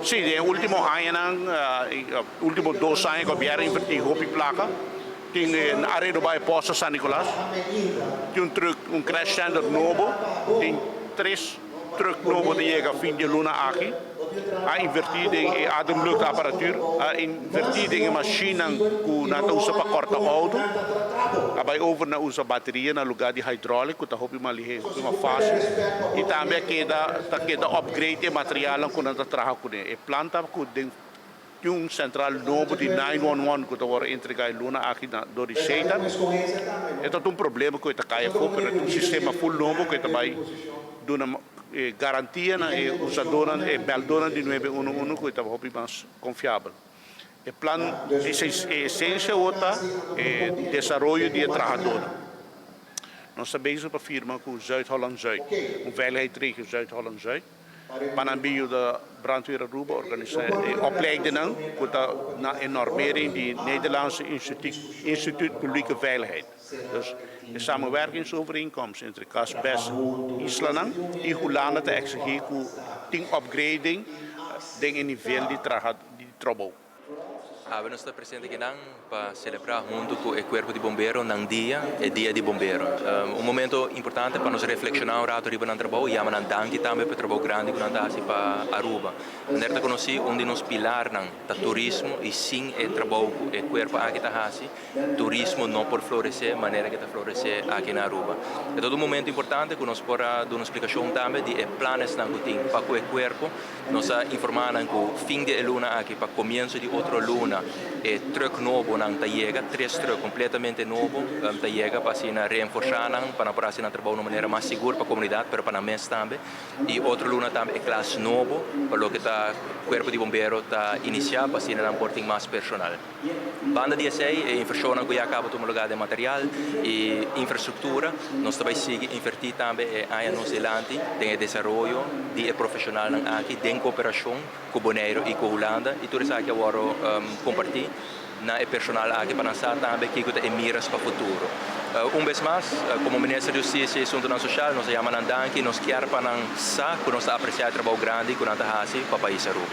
Sì, nel ultimo anno, ultimo 2 anni che abbiamo invertito hopi placa, in area bij Posta San Nicolas, un crash standard nuovo, tem 3 truck nuovo die chega fim de luna aqui, a invertido em ademluchtapparatuur, a invertido em machine que nata usa para cortar auto, a vai over na usa bateria na lugar de hidráulico, tá hopi mali uma fácil, e também queda upgrade de material que nata traga com ele, e planta que central novo de 911 que está entregado em Luna aqui do Receita. É um problema que está caindo, mas um sistema full novo que vai dar uma garantia e usadora e beldora de 911 que está mais confiável. O plano é essência outra é desenvolvimento de trabalhador. Nós sabemos para a firma que o Zuid-Holland-Zuid, veiligheidsregio Zuid-Holland-Zuid, Panambio de brandweer Aruba organiseert opleidingen in normering die Nederlandse Instituut Publieke Veiligheid. Dus de samenwerkingsovereenkomst entre Casbes Island en Holland te executeren ting upgrading in nível de trabalho. Nós estamos presentes aqui para celebrar junto com o Corpo de Bombeiro no dia de bombeiro. Momento importante para nós reflexionar um rato no trabalho e amar danke também para o trabalho grande que nós temos para Aruba. Nós conheci onde nos pilar do turismo e sim o trabalho que o Corpo aqui está turismo não por florescer, maneira que está florescer aqui na Aruba. É todo um momento importante que nós podemos dar uma explicação também de planos que tem para o Corpo. Nós informando que o fim de luna aqui para começo de outra luna e truck novo nang tayega, 3 truck completamente novo tayega para assim reforçar para assim trabalhar de maneira mais segura para a comunidade, para a mesa também. E outra luna também é classe novo, para o que está o corpo de bombeiro está iniciar para assim um porting mais personal. Banda 16 é infraestrutura que acaba de lugar de material e infraestrutura. Nós também seguimos invertir também em Nova Zelândia, tem o desenvolvimento de profissional aqui, em cooperação com o Bonaire e com a Holanda, e tudo isso aqui agora compartilhar na personal aqui para nós também que tem miras para o futuro. Vez mais, como Ministro da Justiça e Assuntos Social, nós chamamos danke, nós queremos para nós apreciar o trabalho grande que nós fazemos para o país Aruba.